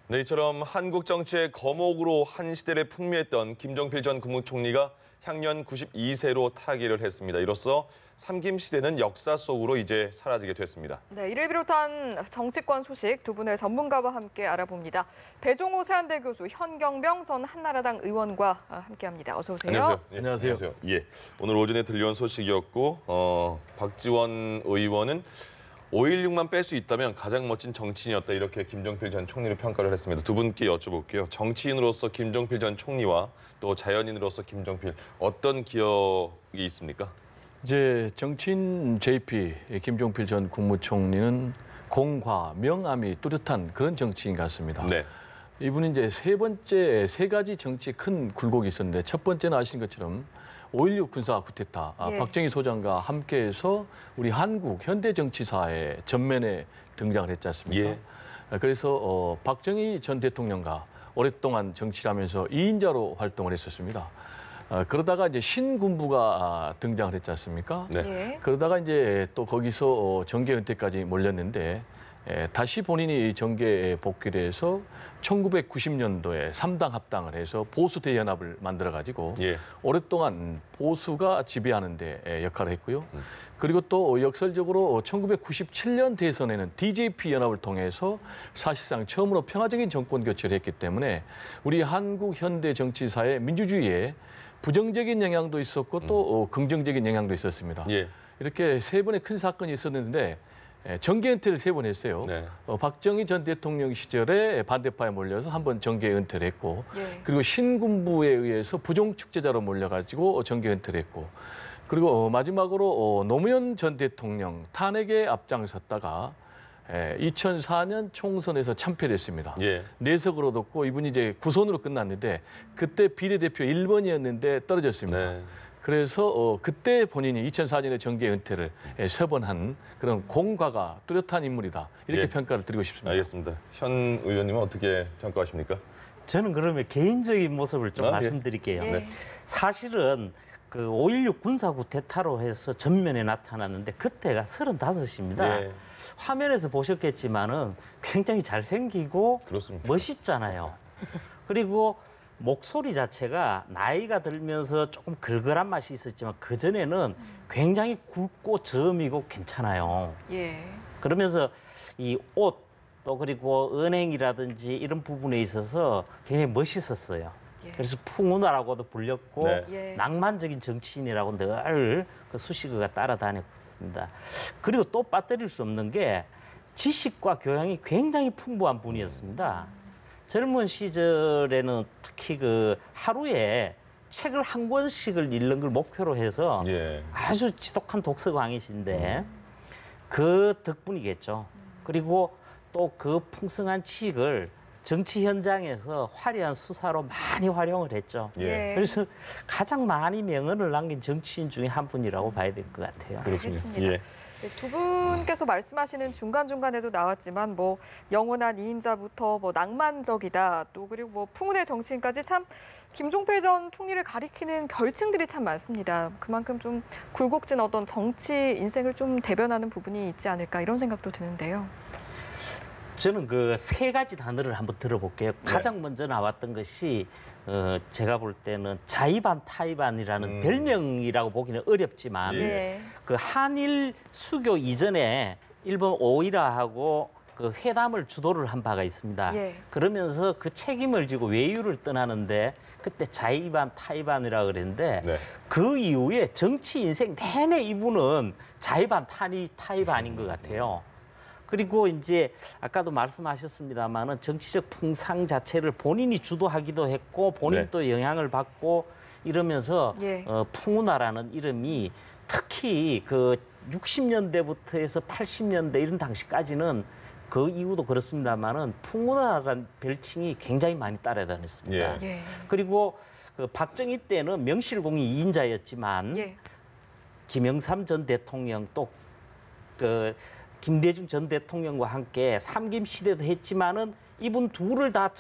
네, 이처럼 한국 정치의 거목으로 한 시대를 풍미했던 김종필 전 국무총리가 향년 92세로 타계를 했습니다. 이로써 삼김 시대는 역사 속으로 이제 사라지게 됐습니다. 네, 이를 비롯한 정치권 소식 두 분의 전문가와 함께 알아봅니다. 배종호 세한대 교수, 현경병 전 한나라당 의원과 함께합니다. 어서 오세요. 안녕하세요. 예, 안녕하세요. 예, 오늘 오전에 들려온 소식이었고 박지원 의원은 5.16만 뺄 수 있다면 가장 멋진 정치인이었다 이렇게 김종필 전 총리를 평가를 했습니다. 두 분께 여쭤볼게요. 정치인으로서 김종필 전 총리와 또 자연인으로서 김종필 어떤 기억이 있습니까? 이제 정치인 JP 김종필 전 국무총리는 공과 명암이 뚜렷한 그런 정치인 같습니다. 네. 이분이 이제 세 가지 정치에 큰 굴곡이 있었는데 첫 번째는 아시는 것처럼 5.16 군사 쿠데타, 예. 박정희 소장과 함께해서 우리 한국 현대 정치사의 전면에 등장을 했지 않습니까? 예. 그래서 박정희 전 대통령과 오랫동안 정치를 하면서 2인자로 활동을 했었습니다. 그러다가 이제 신군부가 등장을 했지 않습니까? 네. 예. 그러다가 이제 또 거기서 정계 은퇴까지 몰렸는데 다시 본인이 정계에 복귀를 해서 1990년도에 3당 합당을 해서 보수 대연합을 만들어 가지고 예. 오랫동안 보수가 지배하는 데 역할을 했고요. 그리고 또 역설적으로 1997년 대선에는 DJP 연합을 통해서 사실상 처음으로 평화적인 정권 교체를 했기 때문에 우리 한국 현대 정치사의 민주주의에 부정적인 영향도 있었고 또 긍정적인 영향도 있었습니다. 예. 이렇게 세 번의 큰 사건이 있었는데 정계 은퇴를 세 번 했어요. 네. 박정희 전 대통령 시절에 반대파에 몰려서 한 번 정계 은퇴를 했고 예. 그리고 신군부에 의해서 부정축제자로 몰려가지고 정계 은퇴를 했고 그리고 마지막으로 노무현 전 대통령 탄핵에 앞장섰다가 2004년 총선에서 참패를 했습니다. 예. 내석을 얻었고 이분이 이제 구선으로 끝났는데 그때 비례대표 1번이었는데 떨어졌습니다. 네. 그래서 그때 본인이 2004년에 정계 은퇴를 세 번 한 그런 공과가 뚜렷한 인물이다. 이렇게 예. 평가를 드리고 싶습니다. 알겠습니다. 현 의원님은 어떻게 평가하십니까? 저는 그러면 개인적인 모습을 좀 예. 말씀드릴게요. 예. 네. 사실은 그 5.16 군사 쿠데타로 해서 전면에 나타났는데 그때가 35입니다. 예. 화면에서 보셨겠지만은 굉장히 잘생기고 그렇습니다. 멋있잖아요. 그리고 목소리 자체가 나이가 들면서 조금 걸걸한 맛이 있었지만 그전에는 굉장히 굵고 저음이고 괜찮아요. 예. 그러면서 이 옷 또 그리고 은행이라든지 이런 부분에 있어서 굉장히 멋있었어요. 예. 그래서 풍운하라고도 불렸고 네. 예. 낭만적인 정치인이라고 늘 그 수식어가 따라다녔습니다. 그리고 또 빠뜨릴 수 없는 게 지식과 교양이 굉장히 풍부한 분이었습니다. 젊은 시절에는 특히 그 하루에 책을 한 권씩을 읽는 걸 목표로 해서 예. 아주 지독한 독서광이신데 그 덕분이겠죠. 그리고 또 그 풍성한 지식을 정치 현장에서 화려한 수사로 많이 활용을 했죠. 예. 그래서 가장 많이 명언을 남긴 정치인 중에 한 분이라고 봐야 될 것 같아요. 그렇습니다. 알겠습니다. 예. 네, 두 분께서 말씀하시는 중간중간에도 나왔지만 뭐 영원한 2인자부터 뭐 낭만적이다 또 그리고 뭐 풍운의 정치인까지 참 김종필 전 총리를 가리키는 별칭들이 참 많습니다. 그만큼 좀 굴곡진 어떤 정치 인생을 좀 대변하는 부분이 있지 않을까 이런 생각도 드는데요. 저는 그 세 가지 단어를 한번 들어볼게요. 가장 먼저 나왔던 것이 제가 볼 때는 자의반 타의반이라는 별명이라고 보기는 어렵지만 예. 네. 그 한일 수교 이전에 일본 오이라하고 그 회담을 주도를 한 바가 있습니다. 예. 그러면서 그 책임을 지고 외유를 떠나는데 그때 자의반 타의반이라고 그랬는데 네. 그 이후에 정치 인생 내내 이분은 자의반 타의반인 것 같아요. 그리고 이제 아까도 말씀하셨습니다마는 정치적 풍상 자체를 본인이 주도하기도 했고 본인도 네. 영향을 받고 이러면서 예. 풍운하라는 이름이 특히 그 60년대부터 해서 80년대 이런 당시까지는 그 이후도 그렇습니다마는 풍운하라는 별칭이 굉장히 많이 따라다녔습니다. 예. 예. 그리고 그 박정희 때는 명실공히 2인자였지만 예. 김영삼 전 대통령 또 그 김대중 전 대통령과 함께 삼김 시대도 했지만은 이분 둘을 다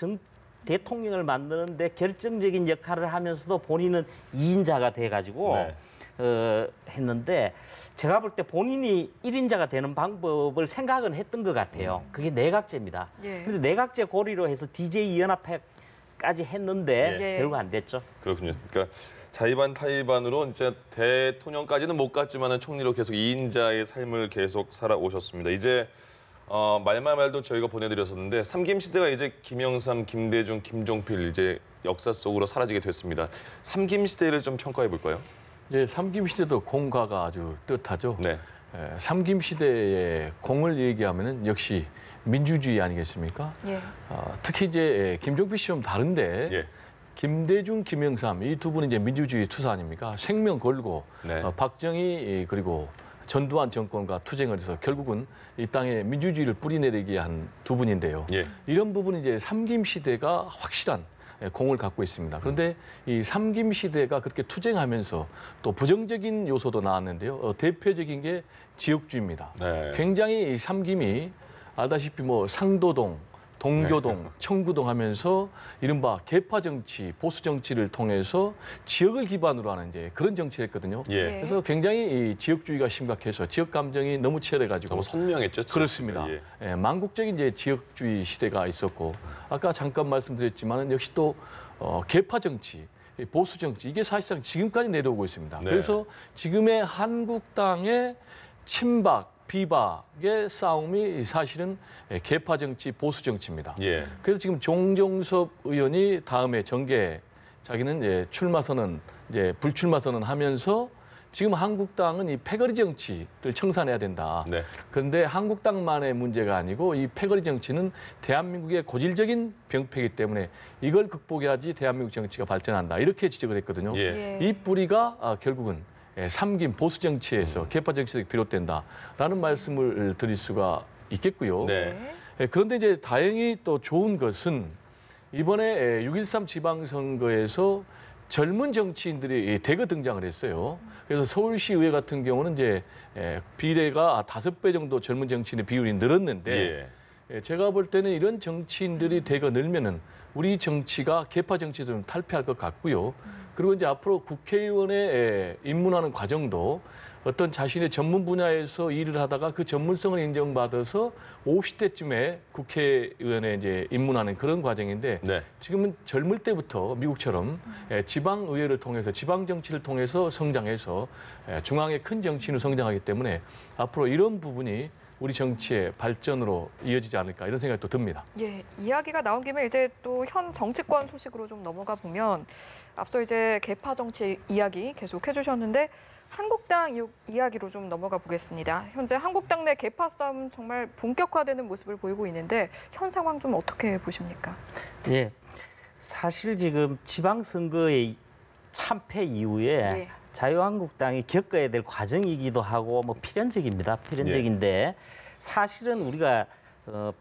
대통령을 만드는데 결정적인 역할을 하면서도 본인은 2인자가 돼가지고 네. 했는데 제가 볼 때 본인이 1인자가 되는 방법을 생각은 했던 것 같아요. 그게 내각제입니다. 예. 근데 내각제 고리로 해서 DJ 연합회까지 했는데 예. 결국 안 됐죠. 그렇군요. 그러니까 자의반 타의반으로 진짜 대통령까지는 못 갔지만은 총리로 계속 2인자의 삶을 계속 살아오셨습니다. 이제 말말말도 저희가 보내드렸었는데 삼김 시대가 이제 김영삼, 김대중, 김종필 이제 역사 속으로 사라지게 됐습니다. 삼김 시대를 좀 평가해 볼까요? 예, 삼김 시대도 공과가 아주 뜻하죠. 네. 삼김 시대의 공을 얘기하면은 역시 민주주의 아니겠습니까? 예. 특히 이제 김종필 씨 좀 다른데 예. 김대중, 김영삼 이 두 분이 이제 민주주의 투사 아닙니까? 생명 걸고 네. 박정희 그리고 전두환 정권과 투쟁을 해서 결국은 이 땅에 민주주의를 뿌리내리게 한 두 분인데요. 예. 이런 부분이 이제 삼김 시대가 확실한 공을 갖고 있습니다. 그런데 이 삼김 시대가 그렇게 투쟁하면서 또 부정적인 요소도 나왔는데요. 대표적인 게 지역주의입니다. 네. 굉장히 이 삼김이 알다시피 뭐 상도동, 동교동, 청구동 하면서 이른바 계파 정치, 보수 정치를 통해서 지역을 기반으로 하는 이제 그런 정치를 했거든요. 예. 그래서 굉장히 이 지역주의가 심각해서 지역 감정이 너무 치열해가지고 너무 선명했죠. 그렇습니다. 예. 예, 망국적인 이제 지역주의 시대가 있었고 아까 잠깐 말씀드렸지만은 역시 또 계파 정치, 보수 정치 이게 사실상 지금까지 내려오고 있습니다. 네. 그래서 지금의 한국당의 친박, 비박의 싸움이 사실은 계파 정치, 보수 정치입니다. 예. 그래서 지금 종정섭 의원이 다음에 정계 자기는 이제 출마 선언, 이제 불출마 선언 하면서 지금 한국당은 이 패거리 정치를 청산해야 된다. 네. 그런데 한국당만의 문제가 아니고 이 패거리 정치는 대한민국의 고질적인 병폐이기 때문에 이걸 극복해야지 대한민국 정치가 발전한다. 이렇게 지적을 했거든요. 예. 이 뿌리가 결국은 삼김 보수 정치에서 계파 정치에서 비롯된다라는 말씀을 드릴 수가 있겠고요. 네. 그런데 이제 다행히 또 좋은 것은 이번에 6.13 지방선거에서 젊은 정치인들이 대거 등장을 했어요. 그래서 서울시 의회 같은 경우는 이제 비례가 5배 정도 젊은 정치인의 비율이 늘었는데 제가 볼 때는 이런 정치인들이 대거 늘면은 우리 정치가 계파 정치에서 좀 탈피할 것 같고요. 그리고 이제 앞으로 국회의원에 입문하는 과정도 어떤 자신의 전문 분야에서 일을 하다가 그 전문성을 인정받아서 50대쯤에 국회의원에 이제 입문하는 그런 과정인데 네. 지금은 젊을 때부터 미국처럼 지방 의회를 통해서 지방 정치를 통해서 성장해서 중앙의 큰 정치인으로 성장하기 때문에 앞으로 이런 부분이 우리 정치의 발전으로 이어지지 않을까 이런 생각이 또 듭니다. 예, 이야기가 나온 김에 이제 또 현 정치권 소식으로 좀 넘어가 보면 앞서 이제 계파 정치 이야기 계속 해주셨는데 한국당 이야기로 좀 넘어가 보겠습니다. 현재 한국당 내 계파 싸움 정말 본격화되는 모습을 보이고 있는데 현 상황 좀 어떻게 보십니까? 예, 사실 지금 지방선거의 참패 이후에 예. 자유한국당이 겪어야 될 과정이기도 하고 뭐 필연적입니다. 필연적인데 사실은 우리가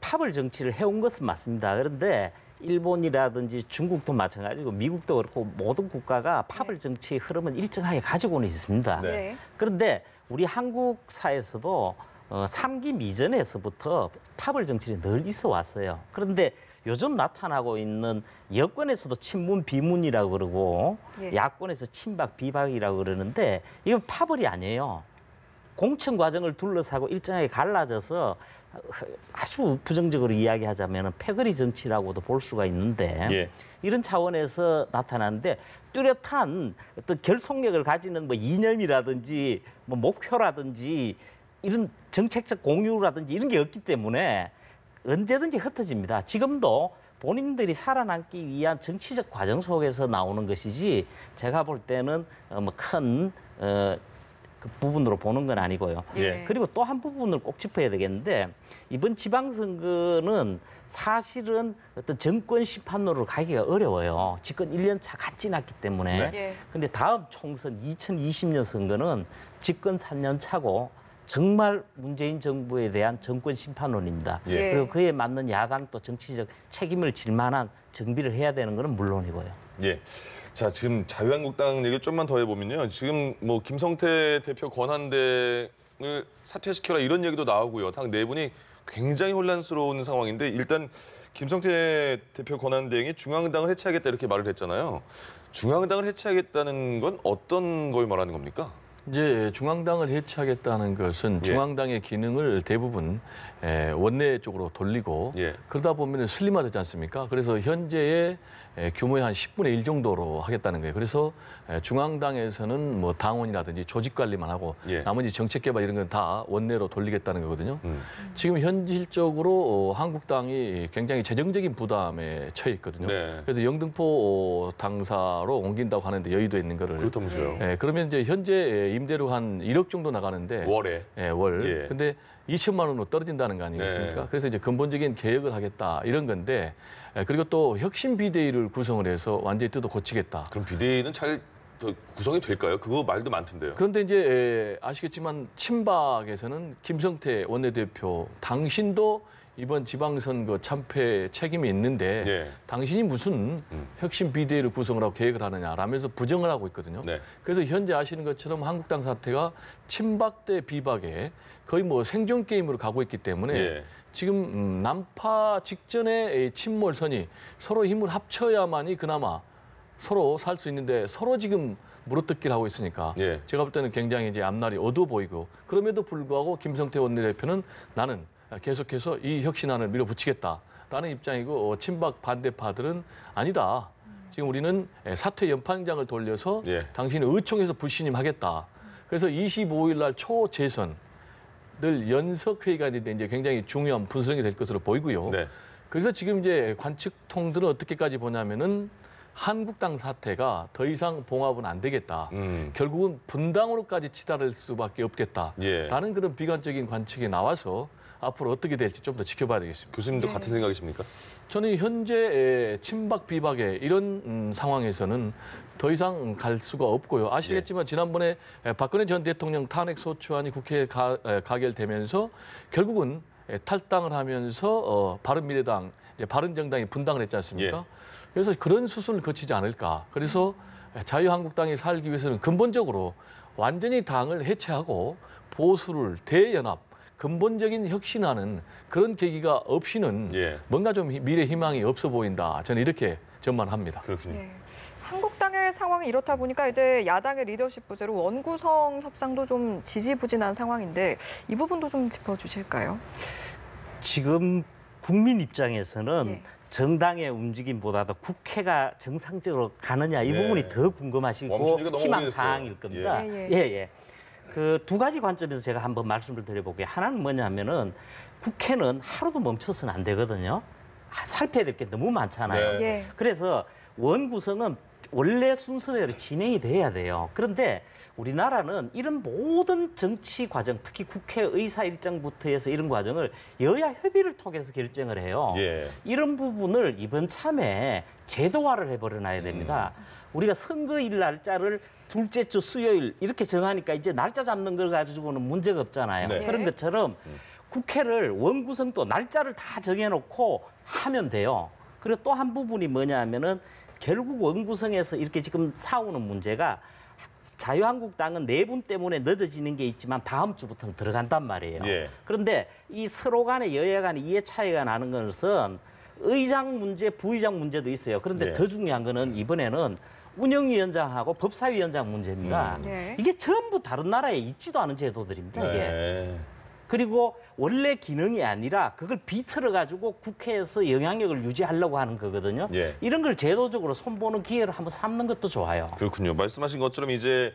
파벌 정치를 해온 것은 맞습니다. 그런데 일본이라든지 중국도 마찬가지고 미국도 그렇고 모든 국가가 파벌 정치의 흐름은 일정하게 가지고는 있습니다. 네. 그런데 우리 한국 사회에서도 삼김 이전에서부터 파벌 정치는 늘 있어 왔어요. 그런데 요즘 나타나고 있는 여권에서도 친문 비문이라고 그러고 예. 야권에서 친박 비박이라고 그러는데 이건 파벌이 아니에요. 공천 과정을 둘러싸고 일정하게 갈라져서 아주 부정적으로 이야기하자면 패거리 정치라고도 볼 수가 있는데 예. 이런 차원에서 나타나는데 뚜렷한 어떤 결속력을 가지는 뭐 이념이라든지 뭐 목표라든지 이런 정책적 공유라든지 이런 게 없기 때문에 언제든지 흩어집니다. 지금도 본인들이 살아남기 위한 정치적 과정 속에서 나오는 것이지 제가 볼 때는 뭐 큰 그 부분으로 보는 건 아니고요. 예. 그리고 또 한 부분을 꼭 짚어야 되겠는데 이번 지방선거는 사실은 어떤 정권 심판로로 가기가 어려워요. 집권 1년 차 갓 지났기 때문에. 네. 예. 근데 다음 총선 2020년 선거는 집권 3년 차고 정말 문재인 정부에 대한 정권 심판론입니다. 예. 그리고 그에 맞는 야당도 정치적 책임을 질 만한 정비를 해야 되는 것은 물론이고요. 예. 자, 지금 자유한국당 얘기를 좀만 더 해보면요. 지금 뭐 김성태 대표 권한대행을 사퇴시켜라 이런 얘기도 나오고요. 당 내분이 굉장히 혼란스러운 상황인데 일단 김성태 대표 권한대행이 중앙당을 해체하겠다 이렇게 말을 했잖아요. 중앙당을 해체하겠다는 건 어떤 걸 말하는 겁니까? 이제 중앙당을 해체하겠다는 것은 예. 중앙당의 기능을 대부분 원내 쪽으로 돌리고 예. 그러다 보면 슬림화되지 않습니까? 그래서 현재의 규모의 한 10분의 1 정도로 하겠다는 거예요. 그래서 중앙당에서는 뭐 당원이라든지 조직 관리만 하고 예. 나머지 정책 개발 이런 건 다 원내로 돌리겠다는 거거든요. 지금 현실적으로 한국당이 굉장히 재정적인 부담에 처해 있거든요. 네. 그래서 영등포 당사로 옮긴다고 하는데 여의도에 있는 거를. 그렇다면서요. 그러면 이제 현재 임대료 한 1억 정도 나가는데 월에. 월. 예. 근데 2천만 원으로 떨어진다는 거 아니겠습니까? 네. 그래서 이제 근본적인 개혁을 하겠다 이런 건데 그리고 또 혁신 비대위를 구성을 해서 완전히 뜯어 고치겠다. 그럼 비대위는 잘 더 구성이 될까요? 그거 말도 많던데요. 그런데 이제 아시겠지만 친박에서는 김성태 원내대표 당신도 이번 지방선거 참패 책임이 있는데 예. 당신이 무슨 혁신 비대위를 구성을 하고 계획을 하느냐라면서 부정을 하고 있거든요. 네. 그래서 현재 아시는 것처럼 한국당 사태가 친박 대 비박에 거의 뭐 생존 게임으로 가고 있기 때문에 예. 지금 난파 직전의 침몰선이 서로 힘을 합쳐야만이 그나마 서로 살 수 있는데 서로 지금 물어뜯기를 하고 있으니까 예. 제가 볼 때는 굉장히 이제 앞날이 어두워 보이고 그럼에도 불구하고 김성태 원내대표는 나는 계속해서 이 혁신안을 밀어붙이겠다라는 입장이고 친박 반대파들은 아니다. 지금 우리는 사퇴 연판장을 돌려서 예. 당신을 의총에서 불신임하겠다. 그래서 25일 날 초재선 늘 연석회의가 있는데 이제 굉장히 중요한 분수령이 될 것으로 보이고요. 네. 그래서 지금 이제 관측통들은 어떻게까지 보냐면은 한국당 사태가 더 이상 봉합은 안 되겠다. 결국은 분당으로까지 치달을 수밖에 없겠다. 예. 라는 그런 비관적인 관측이 나와서 앞으로 어떻게 될지 좀 더 지켜봐야 되겠습니다. 교수님도 네. 같은 생각이십니까? 저는 현재 친박 비박의 이런 상황에서는 더 이상 갈 수가 없고요. 아시겠지만 지난번에 박근혜 전 대통령 탄핵 소추안이 국회에 가결되면서 결국은 탈당을 하면서 바른미래당, 이제 바른정당이 분당을 했지 않습니까? 예. 그래서 그런 수순을 거치지 않을까. 그래서 자유한국당이 살기 위해서는 근본적으로 완전히 당을 해체하고 보수를 대연합, 근본적인 혁신하는 그런 계기가 없이는 예. 뭔가 좀 미래 희망이 없어 보인다. 저는 이렇게 전망합니다. 그렇군요. 예. 한국당의 상황이 이렇다 보니까 이제 야당의 리더십 부재로 원구성 협상도 좀 지지부진한 상황인데 이 부분도 좀 짚어주실까요? 지금 국민 입장에서는 예. 정당의 움직임보다도 국회가 정상적으로 가느냐 이 네. 부분이 더 궁금하시고 멈춘 지가 너무 희망 오래됐어요. 사항일 겁니다. 예. 예. 그 두 가지 관점에서 제가 한번 말씀을 드려볼게요. 하나는 뭐냐면은 국회는 하루도 멈춰서는 안 되거든요. 살펴야 될 게 너무 많잖아요. 네. 예. 그래서 원구성은 원래 순서대로 진행이 돼야 돼요. 그런데 우리나라는 이런 모든 정치 과정, 특히 국회 의사 일정부터 해서 이런 과정을 여야 협의를 통해서 결정을 해요. 예. 이런 부분을 이번 참에 제도화를 해버려놔야 됩니다. 우리가 선거일 날짜를 둘째 주 수요일 이렇게 정하니까 이제 날짜 잡는 걸 가지고는 문제가 없잖아요. 네. 그런 것처럼 국회를 원구성도 날짜를 다 정해놓고 하면 돼요. 그리고 또 한 부분이 뭐냐 하면은 결국 원구성에서 이렇게 지금 싸우는 문제가 자유한국당은 네 분 때문에 늦어지는 게 있지만 다음 주부터는 들어간단 말이에요. 예. 그런데 이 서로 간에 여야 간에 이해 차이가 나는 것은 의장 문제, 부의장 문제도 있어요. 그런데 예. 더 중요한 거는 이번에는 운영위원장하고 법사위원장 문제입니다. 예. 이게 전부 다른 나라에 있지도 않은 제도들입니다. 이게. 네. 그리고 원래 기능이 아니라 그걸 비틀어 가지고 국회에서 영향력을 유지하려고 하는 거거든요. 예. 이런 걸 제도적으로 손보는 기회를 한번 삼는 것도 좋아요. 그렇군요. 말씀하신 것처럼 이제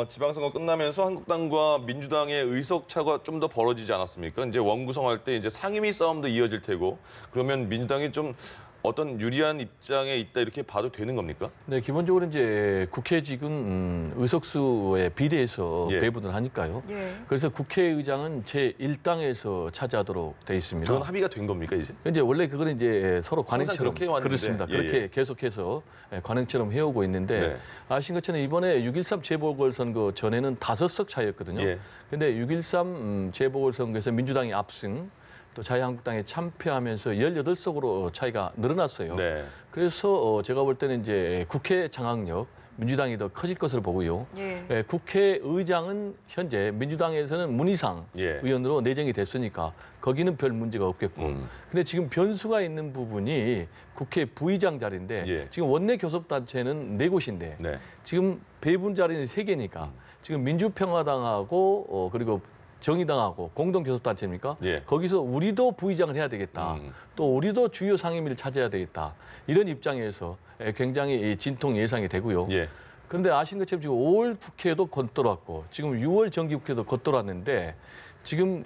지방선거 끝나면서 한국당과 민주당의 의석 차가 좀 더 벌어지지 않았습니까? 이제 원구성할 때 이제 상임위 싸움도 이어질 테고 그러면 민주당이 좀 어떤 유리한 입장에 있다 이렇게 봐도 되는 겁니까? 네, 기본적으로 이제 국회직은 의석수에 비례해서 예. 배분을 하니까요. 예. 그래서 국회의장은 제1당에서 차지하도록 돼 있습니다. 그건 합의가 된 겁니까 이제? 이제 원래 그거는 이제 서로 관행처럼 그렇게 해왔는데. 그렇습니다. 예, 그렇게 예. 계속해서 관행처럼 해오고 있는데 네. 아신 것처럼 이번에 6.13 재보궐선거 전에는 5석 차이였거든요. 예. 근데 6.13 재보궐선거에서 민주당이 압승, 또 자유한국당이 참패하면서 18석으로 차이가 늘어났어요. 네. 그래서 제가 볼 때는 이제 국회 장악력, 민주당이 더 커질 것으로 보고요. 예. 국회의장은 현재 민주당에서는 문희상 예. 의원으로 내정이 됐으니까 거기는 별 문제가 없겠고. 근데 지금 변수가 있는 부분이 국회 부의장 자리인데 예. 지금 원내 교섭단체는 4곳인데 네. 지금 배분 자리는 3개니까 지금 민주평화당하고 그리고 정의당하고 공동교섭단체입니까? 예. 거기서 우리도 부의장을 해야 되겠다. 또 우리도 주요 상임위를 차지해야 되겠다. 이런 입장에서 굉장히 진통 예상이 되고요. 예. 그런데 아시는 것처럼 지금 5월 국회도 겉돌았고 지금 6월 정기국회도 겉돌았는데 지금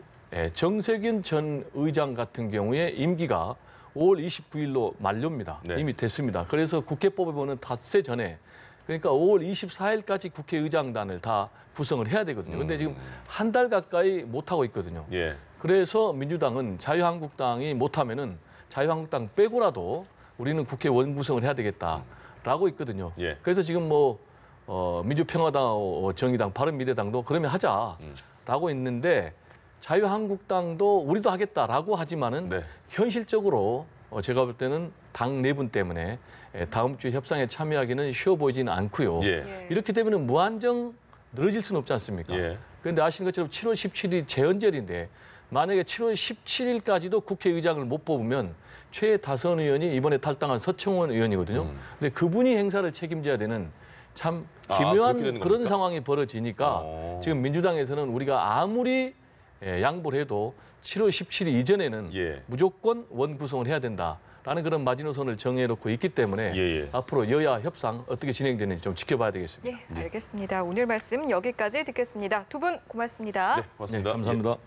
정세균 전 의장 같은 경우에 임기가 5월 29일로 만료입니다. 네. 이미 됐습니다. 그래서 국회 뽑아보는 닷새 전에 그러니까 5월 24일까지 국회의장단을 다 구성을 해야 되거든요. 근데 지금 한 달 가까이 못하고 있거든요. 예. 그래서 민주당은 자유한국당이 못하면은 자유한국당 빼고라도 우리는 국회 원구성을 해야 되겠다라고 있거든요. 예. 그래서 지금 민주평화당, 정의당, 바른미래당도 그러면 하자라고 있는데 자유한국당도 우리도 하겠다라고 하지만은 네. 현실적으로 제가 볼 때는 당 내분 때문에 다음 주 협상에 참여하기는 쉬워 보이지는 않고요. 예. 예. 이렇게 되면 무한정 늘어질 수는 없지 않습니까? 예. 그런데 아시는 것처럼 7월 17일이 재헌절인데 만약에 7월 17일까지도 국회의장을 못 뽑으면 최다선 의원이 이번에 탈당한 서청원 의원이거든요. 근데 그분이 행사를 책임져야 되는 참 그렇게 기묘한 되는 그런 겁니까? 상황이 벌어지니까 지금 민주당에서는 우리가 아무리 양보를 해도 7월 17일 이전에는 예. 무조건 원구성을 해야 된다라는 그런 마지노선을 정해놓고 있기 때문에 예. 앞으로 여야 협상 어떻게 진행되는지 좀 지켜봐야 되겠습니다. 예, 알겠습니다. 오늘 말씀 여기까지 듣겠습니다. 두 분 고맙습니다. 네, 고맙습니다. 네, 감사합니다.